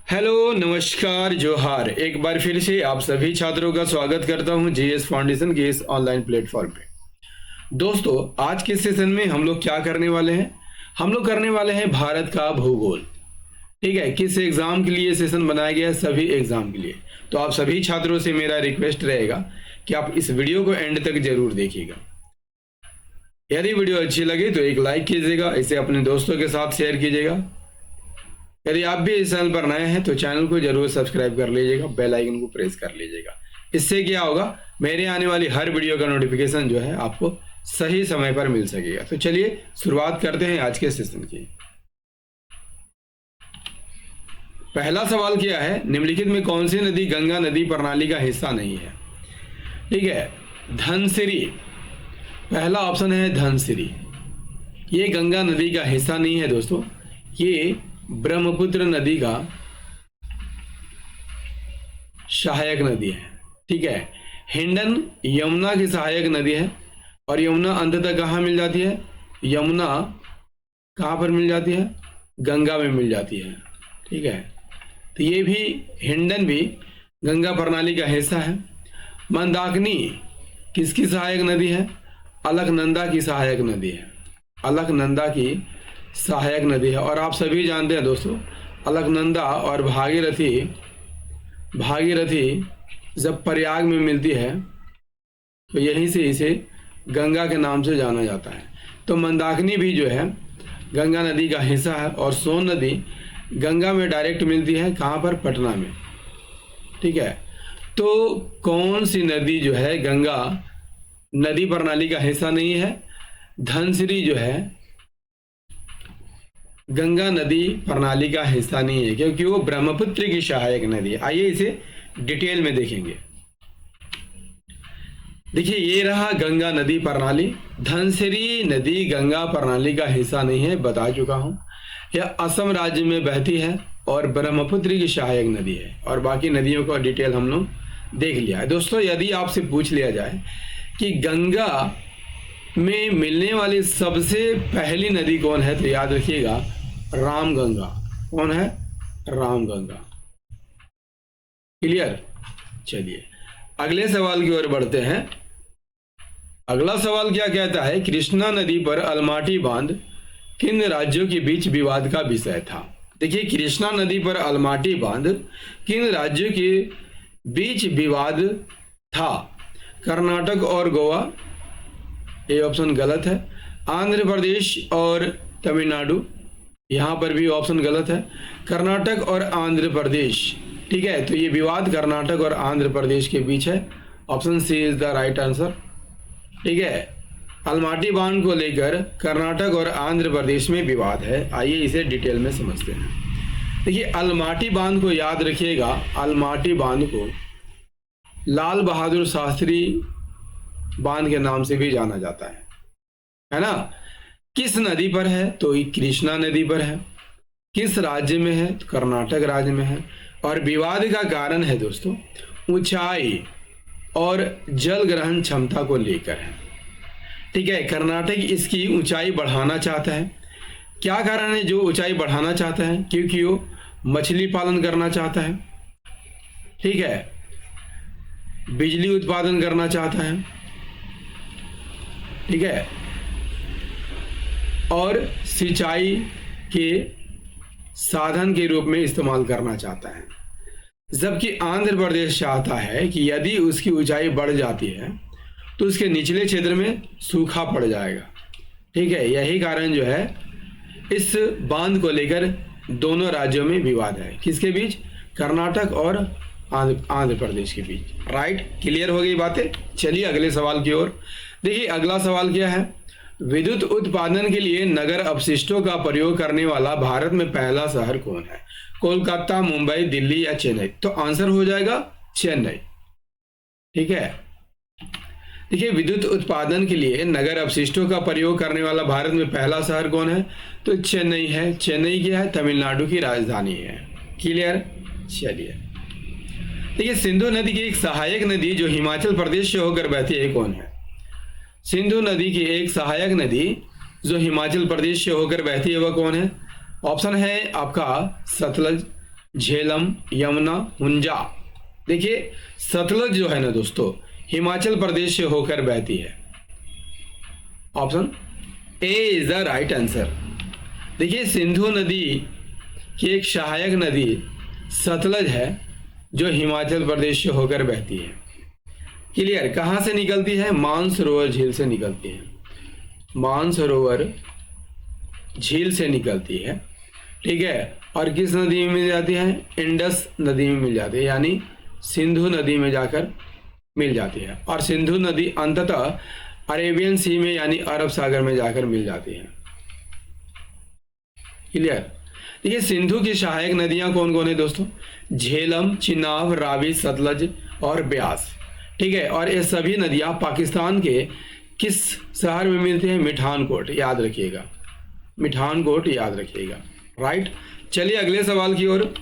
Hello नमस्कार जोहार। एक बार फिर से आप सभी छात्रों का स्वागत करता हूं जीएस फाउंडेशन के इस ऑनलाइन प्लेटफॉर्म पे। दोस्तों, आज के सेशन में हम लोग क्या करने वाले हैं? हम लोग करने वाले हैं भारत का भूगोल। ठीक है, किस एग्जाम के लिए सेशन बनाया गया है? सभी एग्जाम के लिए। तो आप सभी छात्रों से मेरा रिक्वेस्ट रहेगा कि आप इस वीडियो को एंड तक जरूर देखिएगा। यदि वीडियो अच्छी लगे तो एक लाइक कीजिएगा, इसे अपने दोस्तों के साथ शेयर कीजिएगा। यदि आप भी इस चैनल पर नए हैं तो चैनल को जरूर सब्सक्राइब कर लीजिएगा, बेल आइकन को प्रेस कर लीजिएगा। इससे क्या होगा, मेरे आने वाली हर वीडियो का नोटिफिकेशन जो है आपको सही समय पर मिल सकेगा। तो चलिए शुरुआत करते हैं आज के सेशन की। पहला सवाल क्या है? निम्नलिखित में कौन सी नदी गंगा नदी प्रणाली का हिस्सा नहीं है? ठीक है, धनसिरी। पहला ऑप्शन है धनसिरी। ये गंगा नदी का हिस्सा नहीं है दोस्तों, ये ब्रह्मपुत्र नदी का सहायक नदी है। ठीक है, हिंडन यमुना की सहायक नदी है और यमुना अंततः कहाँ मिल जाती है? यमुना कहाँ पर मिल जाती है? गंगा में मिल जाती है। ठीक है, तो ये भी हिंडन भी गंगा प्रणाली का हिस्सा है। मंदाकिनी किसकी सहायक नदी है? अलकनंदा की सहायक नदी है। अलकनंदा की सहायक नदी है। और आप सभी जानते हैं दोस्तों, अलकनंदा और भागीरथी जब प्रयाग में मिलती है तो यहीं से इसे गंगा के नाम से जाना जाता है। तो मंदाकिनी भी जो है गंगा नदी का हिस्सा है और सोन नदी गंगा में डायरेक्ट मिलती है। कहाँ पर? पटना में। ठीक है, तो कौन सी नदी जो है गंगा नदी प्रणाली का हिस्सा नहीं है? धनसिरी जो है गंगा नदी प्रणाली का हिस्सा नहीं है, क्योंकि वो ब्रह्मपुत्र की सहायक नदी है। आइए इसे डिटेल में देखेंगे। देखिए, ये रहा गंगा नदी प्रणाली। धनसिरी नदी गंगा प्रणाली का हिस्सा नहीं है, बता चुका हूं। यह असम राज्य में बहती है और ब्रह्मपुत्र की सहायक नदी है। और बाकी नदियों का डिटेल हम लोग देख लिया है। दोस्तों, यदि आपसे पूछ लिया जाए कि गंगा में मिलने वाली सबसे पहली नदी कौन है, तो याद रखिएगा रामगंगा। कौन है? रामगंगा। क्लियर? चलिए अगले सवाल की ओर बढ़ते हैं। अगला सवाल क्या कहता है? कृष्णा नदी पर अलमाटी बांध किन राज्यों के बीच विवाद का विषय था? देखिए, कृष्णा नदी पर अलमाटी बांध किन राज्यों के बीच विवाद था? कर्नाटक और गोवा, ये ऑप्शन गलत है। आंध्र प्रदेश और तमिलनाडु, यहाँ पर भी ऑप्शन गलत है। कर्नाटक और आंध्र प्रदेश। ठीक है, तो ये विवाद कर्नाटक और आंध्र प्रदेश के बीच है। Option C is the right answer. ठीक है, अलमाटी बांध को लेकर कर्नाटक और आंध्र प्रदेश में विवाद है। आइए इसे डिटेल में समझते हैं। देखिए, अलमाटी बांध को याद रखिएगा, अलमाटी बांध को लाल बहादुर शास्त्री बांध के नाम से भी जाना जाता है ना? किस नदी पर है? तो ये कृष्णा नदी पर है। किस राज्य में है? तो कर्नाटक राज्य में है। और विवाद का कारण है दोस्तों ऊंचाई और जल ग्रहण क्षमता को लेकर है। ठीक है, कर्नाटक इसकी ऊंचाई बढ़ाना चाहता है। क्या कारण है जो ऊंचाई बढ़ाना चाहता है? क्योंकि वो मछली पालन करना चाहता है। ठीक है, बिजली उत्पादन करना चाहता है। ठीक है, और सिंचाई के साधन के रूप में इस्तेमाल करना चाहता है। जबकि आंध्र प्रदेश चाहता है कि यदि उसकी ऊंचाई बढ़ जाती है तो उसके निचले क्षेत्र में सूखा पड़ जाएगा। ठीक है, यही कारण जो है इस बांध को लेकर दोनों राज्यों में विवाद है। किसके बीच? कर्नाटक और आंध्र प्रदेश के बीच। राइट, क्लियर हो गई बातें। चलिए अगले सवाल की ओर। देखिए, अगला सवाल क्या है? विद्युत उत्पादन के लिए नगर अपशिष्टों का प्रयोग करने वाला भारत में पहला शहर कौन है? कोलकाता, मुंबई, दिल्ली या चेन्नई? तो आंसर हो जाएगा चेन्नई। ठीक है, देखिए, विद्युत उत्पादन के लिए नगर अपशिष्टों का प्रयोग करने वाला भारत में पहला शहर कौन है? तो चेन्नई है। चेन्नई क्या है? तमिलनाडु की राजधानी है। क्लियर? चलिए, देखिए, सिंधु नदी की एक सहायक नदी जो हिमाचल प्रदेश से होकर बहती है कौन है? सिंधु नदी की एक सहायक नदी जो हिमाचल प्रदेश से होकर बहती है वह कौन है? ऑप्शन है आपका सतलज, झेलम, यमुना, हुंजा। देखिए सतलज जो है ना दोस्तों हिमाचल प्रदेश से होकर बहती है। Option A is the right answer. देखिए सिंधु नदी की एक सहायक नदी सतलज है जो हिमाचल प्रदेश से होकर बहती है। क्लियर? कहाँ से निकलती है? मानसरोवर झील से निकलती है। मानसरोवर झील से निकलती है, ठीक है। और किस नदी में मिल जाती है? इंडस नदी में मिल जाती है, यानी सिंधु नदी में जाकर मिल जाती है। और सिंधु नदी अंततः अरेबियन सी में यानी अरब सागर में जाकर मिल जाती है। क्लियर? देखिए सिंधु की सहायक नदियां कौन कौन है दोस्तों? झेलम, चिनाब, रावी, सतलज और ब्यास, ठीक है। और ये सभी नदियां पाकिस्तान के किस शहर में मिलती हैं? मिठानकोट, याद रखिएगा, मिठानकोट याद रखिएगा। राइट, चलिए अगले सवाल की ओर।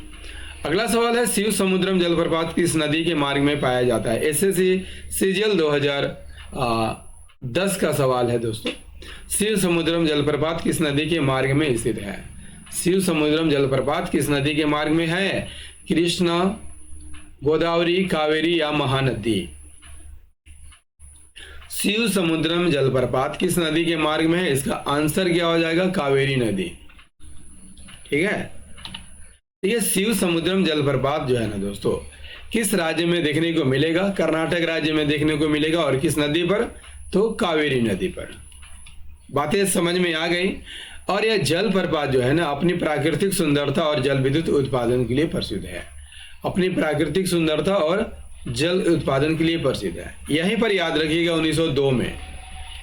अगला सवाल है शिव समुद्रम जलप्रपात किस नदी के मार्ग में पाया जाता है? एसएससी सीजीएल 2010 का सवाल है दोस्तों। शिव समुद्रम जलप्रपात किस नदी के मार्ग में स्थित है? शिव समुद्रम जलप्रपात किस नदी के मार्ग में है? कृष्णा, गोदावरी, कावेरी या महानदी? शिव समुद्रम जलप्रपात किस नदी के मार्ग में है? इसका आंसर क्या हो जाएगा? कावेरी नदी, ठीक है। ये शिव समुद्रम जलप्रपात जो है ना दोस्तों किस राज्य में देखने को मिलेगा? कर्नाटक राज्य में देखने को मिलेगा। और किस नदी पर? तो कावेरी नदी पर। बातें समझ में आ गई। और यह जलप्रपात जो है ना अपनी प्राकृतिक सुंदरता और जल विद्युत उत्पादन के लिए प्रसिद्ध है। अपनी प्राकृतिक सुंदरता और जल उत्पादन के लिए प्रसिद्ध है। यहीं पर याद रखिएगा 1902 में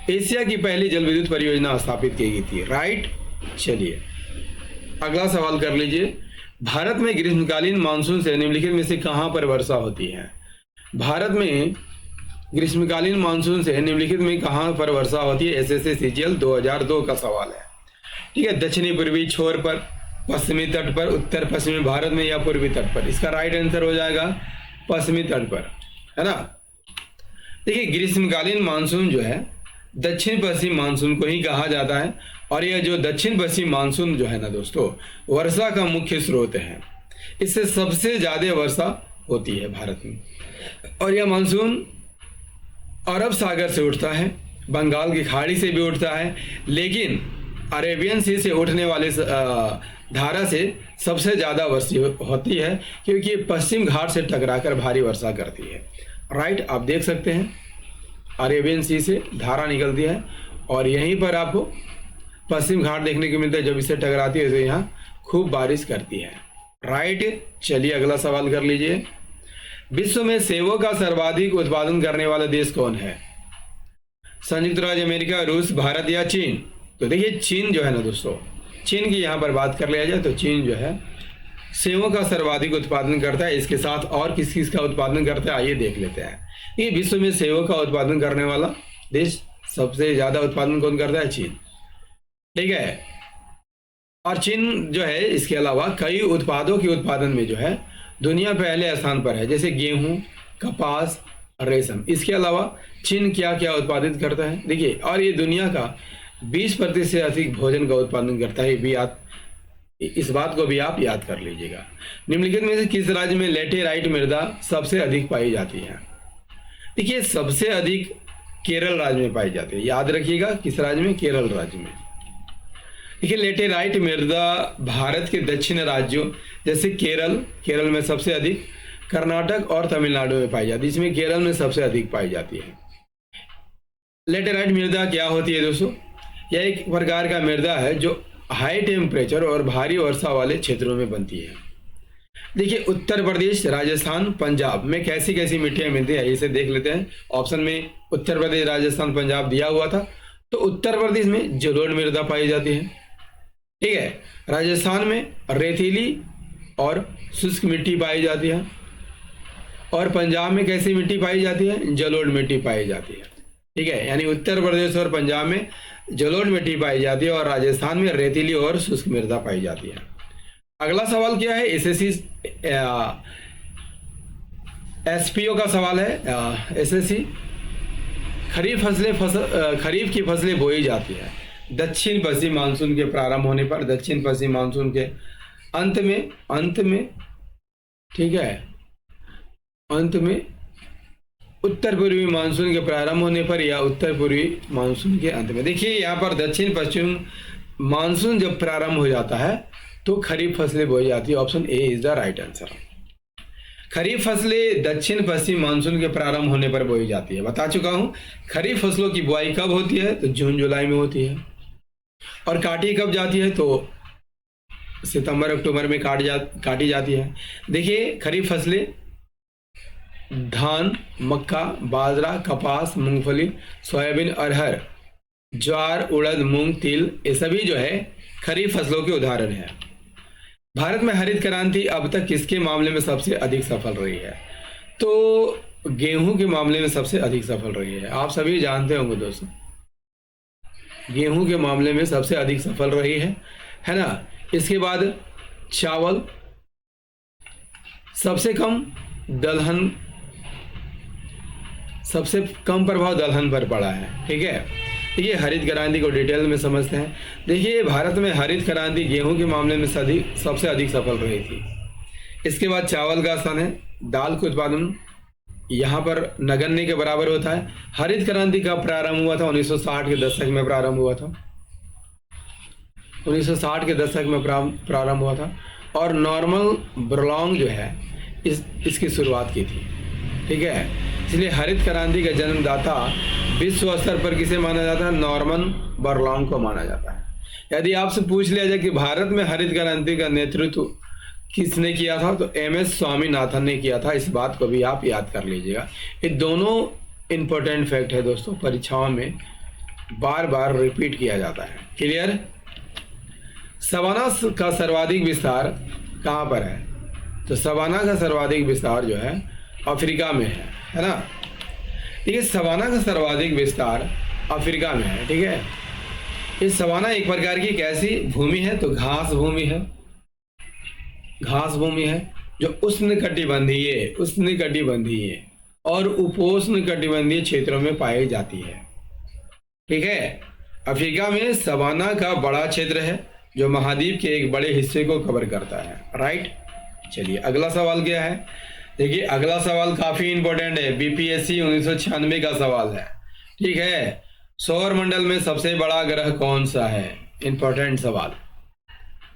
एशिया की पहली जल विद्युत परियोजना स्थापित की गई थी। राइट, चलिए अगला सवाल कर लीजिए। भारत में ग्रीष्मकालीन मानसून से निम्नलिखित में से कहां पर वर्षा होती है? भारत में ग्रीष्मकालीन मानसून से निम्नलिखित में कहां पर वर्षा होती है? एसएससी सीजीएल 2002 का सवाल है, ठीक है। दक्षिणी पूर्वी छोर पर, पश्चिमी तट पर, उत्तर पश्चिमी भारत में या पूर्वी तट पर? इसका राइट आंसर हो जाएगा पश्चिमी तट पर, है ना। देखिए ग्रीष्मकालीन मानसून जो है दक्षिण पश्चिम मानसून को ही कहा जाता है। और यह जो दक्षिण पश्चिम मानसून जो है ना दोस्तों वर्षा का मुख्य स्रोत है। इससे सबसे ज्यादा वर्षा होती है भारत में। और यह मानसून अरब सागर से उठता है, बंगाल की खाड़ी से भी उठता है, लेकिन अरेबियन सी से उठने वाले धारा से सबसे ज्यादा वर्षा होती है क्योंकि पश्चिम घाट से टकराकर भारी वर्षा करती है। राइट, आप देख सकते हैं अरेबियन सी से धारा निकलती है और यहीं पर आपको पश्चिम घाट देखने को मिलता है। जब इससे टकराती है तो यहाँ खूब बारिश करती है। राइट, चलिए अगला सवाल कर लीजिए। विश्व में सेबों का सर्वाधिक उत्पादन करने वाला देश कौन है? संयुक्त राज्य अमेरिका, रूस, भारत या चीन? तो देखिए चीन जो है ना दोस्तों, चीन की यहाँ पर बात कर लिया जाए तो चीन जो है सेबों का सर्वाधिक उत्पादन करता है। इसके साथ और किस किस का उत्पादन करता है आइए देख लेते हैं। ये विश्व में सेबों का उत्पादन करने वाला देश सबसे ज्यादा उत्पादन कौन करता है? चीन, ठीक है। और चीन जो है इसके अलावा कई उत्पादों के उत्पादन में जो है दुनिया पहले स्थान पर है, जैसे गेहूं, कपास, रेशम। इसके अलावा चीन क्या क्या उत्पादित करता है देखिए, और ये दुनिया का 20% से अधिक भोजन का उत्पादन करता है। भी आप इस बात को भी आप याद कर लीजिएगा। निम्नलिखित में से किस राज्य में लेटेराइट मृदा सबसे अधिक पाई जाती है? देखिए सबसे अधिक केरल राज्य में पाई जाती है। याद रखिएगा किस राज्य में? केरल राज्य में। देखिए लेटेराइट मृदा भारत के दक्षिण राज्यों जैसे केरल में सबसे अधिक, कर्नाटक और तमिलनाडु में पाई जाती है। इसमें केरल में सबसे अधिक पाई जाती है। लेटेराइट मृदा क्या होती है दोस्तों? यह एक प्रकार का मृदा है जो हाई टेम्परेचर और भारी वर्षा वाले क्षेत्रों में बनती है। देखिए उत्तर प्रदेश, राजस्थान, पंजाब में कैसी कैसी मिट्टियां मिलती है इसे देख लेते हैं। ऑप्शन में उत्तर प्रदेश, राजस्थान, पंजाब दिया हुआ था, तो उत्तर प्रदेश में जलोढ़ मृदा पाई जाती है, ठीक है। राजस्थान में रेतीली और शुष्क मिट्टी पाई जाती है। और पंजाब में कैसी मिट्टी पाई जाती है? जलोढ़ मिट्टी पाई जाती है, ठीक है। यानी उत्तर प्रदेश और पंजाब में जलोढ़ मिट्टी पाई जाती है और राजस्थान में रेतीली और शुष्क मृदा पाई जाती है। अगला सवाल क्या है? एसएससी एसपीओ का सवाल है। एसएससी खरीफ की फसलें बोई जाती है दक्षिण पश्चिम मानसून के प्रारंभ होने पर, दक्षिण पश्चिम मानसून के अंत में ठीक है। अंत में उत्तर पूर्वी मानसून के प्रारंभ होने पर या उत्तर पूर्वी मानसून के अंत में। देखिए यहाँ पर दक्षिण पश्चिम मानसून जब प्रारंभ हो जाता है तो खरीफ फसलें बोई जाती है। Option A is the right answer. Kharif फसलें दक्षिण पश्चिम मानसून के प्रारंभ होने पर बोई जाती है। बता चुका हूं खरीफ फसलों की बुआई कब होती है, तो जून जुलाई में होती है। और काटी कब जाती है, तो सितंबर अक्टूबर में काटी जाती है। देखिए खरीफ फसलें धान, मक्का, बाजरा, कपास, मूंगफली, सोयाबीन, अरहर, ज्वार, उड़द, मूंग, तिल, ये सभी जो है खरीफ फसलों के उदाहरण है। भारत में हरित क्रांति अब तक किसके मामले में सबसे अधिक सफल रही है, तो गेहूं के मामले में सबसे अधिक सफल रही है। आप सभी जानते होंगे दोस्तों, गेहूं के मामले में सबसे अधिक सफल रही है ना। इसके बाद चावल, सबसे कम दलहन, सबसे कम प्रभाव दलहन पर पड़ा है। ठीक है, देखिए हरित क्रांति को डिटेल में समझते हैं। देखिए भारत में हरित क्रांति गेहूं के मामले में सबसे अधिक सफल रही थी। इसके बाद चावल का स्थान है। दाल के उत्पादन यहाँ पर नगण्य के बराबर होता है। हरित क्रांति का प्रारंभ हुआ था 1960 के दशक में प्रारंभ हुआ था। 1960 के दशक में प्रारंभ हुआ था और नॉर्मन बोरलॉग जो है इसकी शुरुआत की थी। ठीक है, इसलिए हरित क्रांति का जन्मदाता विश्व स्तर पर किसे माना जाता है, नॉर्मन बोरलॉग को माना जाता है। यदि आपसे पूछ लिया जाए कि भारत में हरित क्रांति का नेतृत्व किसने किया था, तो एमएस स्वामीनाथन ने किया था। इस बात को भी आप याद कर लीजिएगा। ये दोनों इंपॉर्टेंट फैक्ट है दोस्तों, परीक्षाओं में बार बार रिपीट किया जाता है। क्लियर। सवाना का सर्वाधिक विस्तार कहाँ पर है, तो सवाना का सर्वाधिक विस्तार जो है अफ्रीका में है ना। ठीक है, सवाना का सर्वाधिक विस्तार अफ्रीका में है। ठीक है, इस सवाना एक प्रकार की कैसी भूमि है, तो घास भूमि है। घास भूमि है जो उष्णकटिबंधीय और उपोष्णकटिबंधीय क्षेत्रों में पाई जाती है। ठीक है, अफ्रीका में सवाना का बड़ा क्षेत्र है जो महाद्वीप के एक बड़े हिस्से को कवर करता है। राइट, चलिए अगला सवाल क्या है। देखिए अगला सवाल काफी इंपॉर्टेंट है, बीपीएससी 1996 का सवाल है। ठीक है, सौर मंडल में सबसे बड़ा ग्रह कौन सा है, इंपॉर्टेंट सवाल।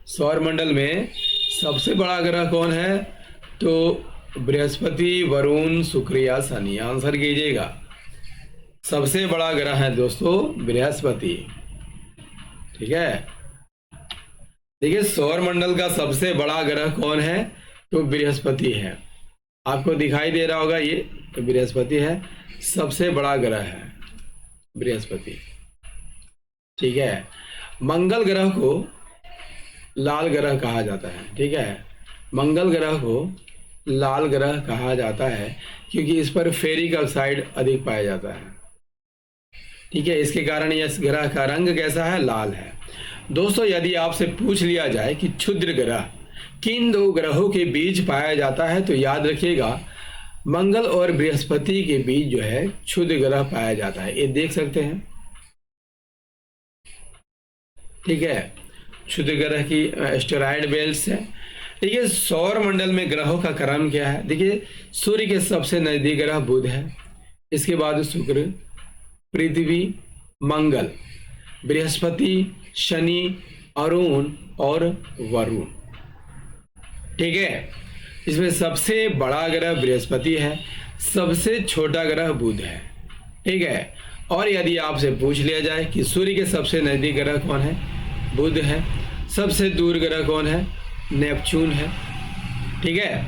सौर मंडल में सबसे बड़ा ग्रह कौन है, तो बृहस्पति, वरुण, शुक्र या शनि। आंसर कीजिएगा। सबसे बड़ा ग्रह है दोस्तों बृहस्पति। ठीक है, देखिए सौर मंडल का सबसे बड़ा ग्रह कौन है, तो बृहस्पति है। आपको दिखाई दे रहा होगा ये, तो बृहस्पति है, सबसे बड़ा ग्रह है बृहस्पति। ठीक है, मंगल ग्रह को लाल ग्रह कहा जाता है। ठीक है, मंगल ग्रह को लाल ग्रह कहा जाता है क्योंकि इस पर फेरिक ऑक्साइड अधिक पाया जाता है। ठीक है, इसके कारण इस ग्रह का रंग कैसा है, लाल है। दोस्तों यदि आपसे पूछ लिया जाए कि क्षुद्र ग्रह किन दो ग्रहों के बीच पाया जाता है, तो याद रखिएगा मंगल और बृहस्पति के बीच जो है क्षुद्र ग्रह पाया जाता है। ये देख सकते हैं। ठीक है, क्षुद्र ग्रह की एस्टेरॉयड बेल्ट है। ठीक है, सौर मंडल में ग्रहों का क्रम क्या है। देखिए सूर्य के सबसे नजदीक ग्रह बुध है, इसके बाद शुक्र, पृथ्वी, मंगल, बृहस्पति, शनि, अरुण और वरुण। ठीक है, इसमें सबसे बड़ा ग्रह बृहस्पति है, सबसे छोटा ग्रह बुध है। ठीक है, और यदि आपसे पूछ लिया जाए कि सूर्य के सबसे नजदीक ग्रह कौन है, बुध है। सबसे दूर ग्रह कौन है, नेपच्यून है। ठीक है,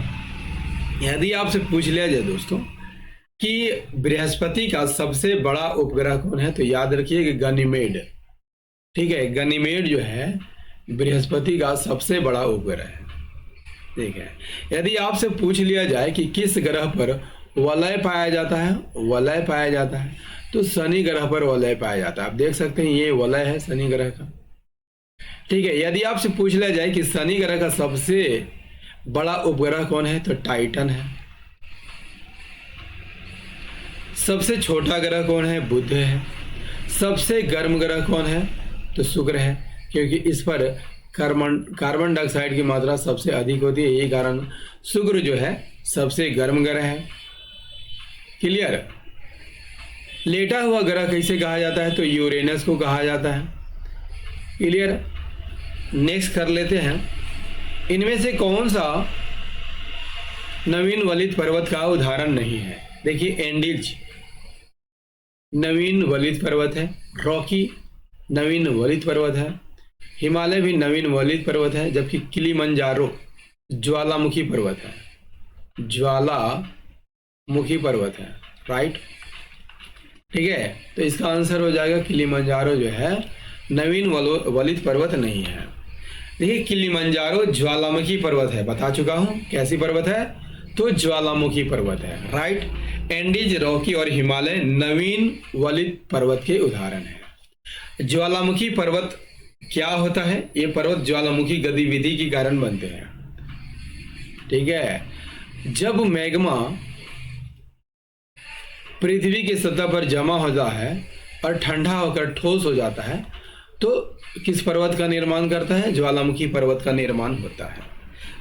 यदि आपसे पूछ लिया जाए दोस्तों कि बृहस्पति का सबसे बड़ा उपग्रह कौन है, तो याद रखिए कि गनीमेड। ठीक है, गनीमेड जो है बृहस्पति का सबसे बड़ा उपग्रह है। ठीक है, यदि आपसे पूछ लिया जाए कि किस ग्रह पर वलय पाया जाता है, तो शनि ग्रह पर वलय पाया जाता है। आप देख सकते हैं ये वलय है शनि ग्रह का। ठीक है, यदि आपसे पूछ लिया जाए कि शनि ग्रह का सबसे बड़ा उपग्रह कौन है, तो टाइटन है। सबसे छोटा ग्रह कौन है, बुध है। सबसे गर्म ग्रह कौन है, तो शुक्र है, क्योंकि इस पर कार्बन डाइऑक्साइड की मात्रा सबसे अधिक होती है, यही कारण शुक्र जो है सबसे गर्म ग्रह है। क्लियर। लेटा हुआ ग्रह कैसे कहा जाता है? तो यूरेनस को कहा जाता है। क्लियर। नेक्स्ट कर लेते हैं, इनमें से कौन सा नवीन वलित पर्वत का उदाहरण नहीं है? देखिए, एंडीज नवीन वलित पर्वत है, रॉकी नवीन वलित पर्वत है, हिमालय भी नवीन वलित पर्वत है, जबकि किलिमंजारो ज्वालामुखी पर्वत है, ज्वालामुखी पर्वत है। राइट, ठीक है। तो इसका आंसर हो जाएगा किलिमंजारो जो है नवीन वलित पर्वत नहीं है। देखिए, किलिमंजारो ज्वालामुखी पर्वत है, बता चुका हूं कैसी पर्वत है, तो ज्वालामुखी पर्वत है। राइट। एंडीज, रॉकी और हिमालय नवीन वलित पर्वत के उदाहरण है। ज्वालामुखी पर्वत क्या होता है? ये पर्वत ज्वालामुखी गतिविधि के कारण बनते हैं। ठीक है। जब मैग्मा पृथ्वी की सतह पर जमा होता है और ठंडा होकर ठोस हो जाता है तो किस पर्वत का निर्माण करता है? ज्वालामुखी पर्वत का निर्माण होता है।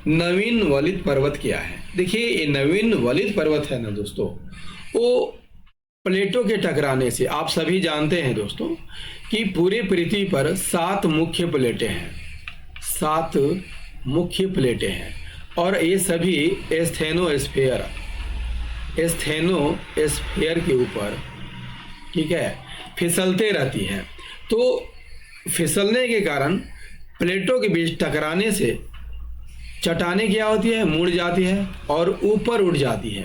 नवीन वलित पर्वत क्या है? देखिए, ये नवीन वलित पर्वत है ना दोस्तों, वो प्लेटों के टकराने से, आप सभी जानते हैं दोस्तों कि पूरे पृथ्वी पर 7 मुख्य प्लेटें हैं, 7 मुख्य प्लेटें हैं और ये सभी एस्थेनोस्फीयर के ऊपर, ठीक है, फिसलते रहती हैं। तो फिसलने के कारण प्लेटों के बीच टकराने से चट्टानें क्या होती है? मुड़ जाती है और ऊपर उड़ जाती है।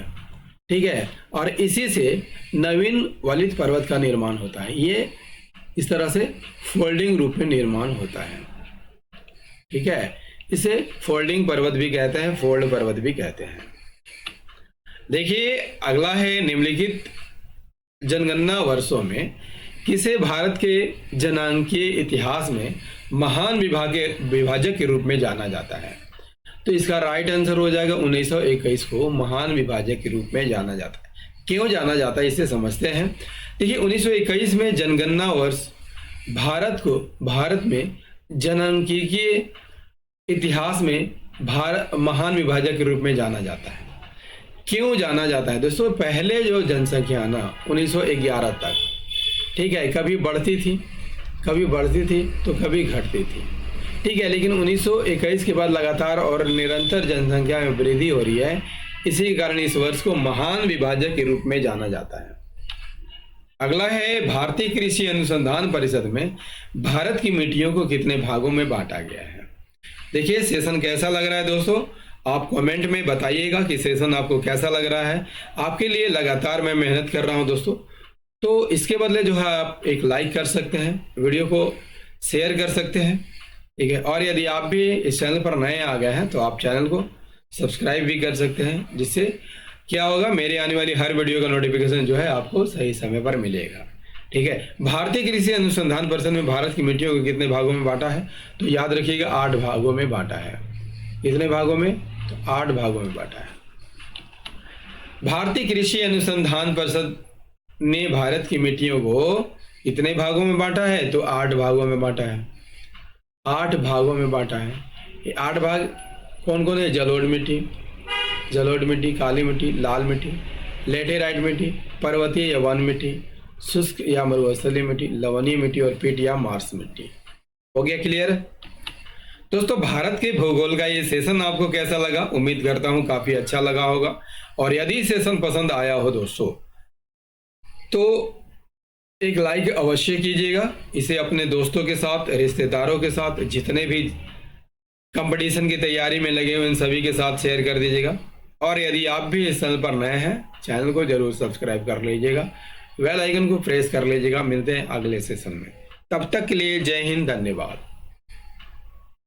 ठीक है। और इसी से नवीन वलित पर्वत का निर्माण होता है। ये इस तरह से फोल्डिंग रूप में निर्माण होता है। ठीक है। इसे फोल्डिंग पर्वत भी कहते हैं, फोल्ड पर्वत भी कहते हैं। देखिए, अगला है, निम्नलिखित जनगणना वर्षों में किसे भारत के जनांकीय इतिहास में महान विभाजक के रूप में जाना जाता है? तो इसका राइट आंसर हो जाएगा 1921 को महान विभाजक के रूप में जाना जाता है। क्यों जाना जाता है इसे समझते हैं। देखिए, 1921 में जनगणना वर्ष भारत में जनांकीय इतिहास में महान विभाजक के रूप में जाना जाता है। क्यों जाना जाता है दोस्तों? पहले जो जनसंख्या ना 1911 तक, ठीक है, कभी बढ़ती थी तो कभी घटती थी। ठीक है। लेकिन 1921 के बाद लगातार और निरंतर जनसंख्या में वृद्धि हो रही है, इसी कारण इस वर्ष को महान विभाजक के रूप में जाना जाता है। अगला है, भारतीय कृषि अनुसंधान परिषद में भारत की मिट्टियों को कितने भागों में बांटा गया है? देखिए, सेशन कैसा लग रहा है दोस्तों? आप कमेंट में बताइएगा कि सेशन आपको कैसा लग रहा है। आपके लिए लगातार मैं मेहनत कर रहा हूं दोस्तों, तो इसके बदले जो है आप एक लाइक कर सकते हैं, वीडियो को शेयर कर सकते हैं। ठीक है। और यदि आप भी इस चैनल पर नए आ गए हैं तो आप चैनल को सब्सक्राइब भी कर सकते हैं, जिससे क्या होगा, मेरे आने वाली हर वीडियो का नोटिफिकेशन जो है आपको सही समय पर मिलेगा। ठीक है। भारतीय कृषि अनुसंधान परिषद में भारत की मिट्टियों को कितने भागों में बांटा है? तो याद रखिएगा 8 भागों में बांटा है। कितने भागों में? तो 8 भागों में बांटा है। भारतीय कृषि अनुसंधान परिषद ने भारत की मिट्टियों को कितने भागों में बांटा है? तो 8 भागों में बांटा है। 8 भागों में बांटा है। ये 8 भाग कौन कौन है? जलोढ़ मिट्टी, काली मिट्टी, लाल मिट्टी, लेटेराइट मिट्टी, पर्वतीय या वन मिट्टी, शुष्क या मरुस्थलीय मिट्टी, लवणीय मिट्टी और पीट या मार्स मिट्टी। हो गया क्लियर दोस्तों? भारत के भूगोल का ये सेशन आपको कैसा लगा? उम्मीद करता हूँ काफी अच्छा लगा होगा। और यदि सेशन पसंद आया हो दोस्तों तो एक लाइक अवश्य कीजिएगा। इसे अपने दोस्तों के साथ, रिश्तेदारों के साथ, जितने भी कंपटीशन की तैयारी में लगे हुए इन सभी के साथ शेयर कर दीजिएगा। और यदि आप भी इस चैनल पर नए हैं, चैनल को जरूर सब्सक्राइब कर लीजिएगा, बेल आइकन को प्रेस कर लीजिएगा। मिलते हैं अगले सेशन में, तब तक के लिए जय हिंद, धन्यवाद।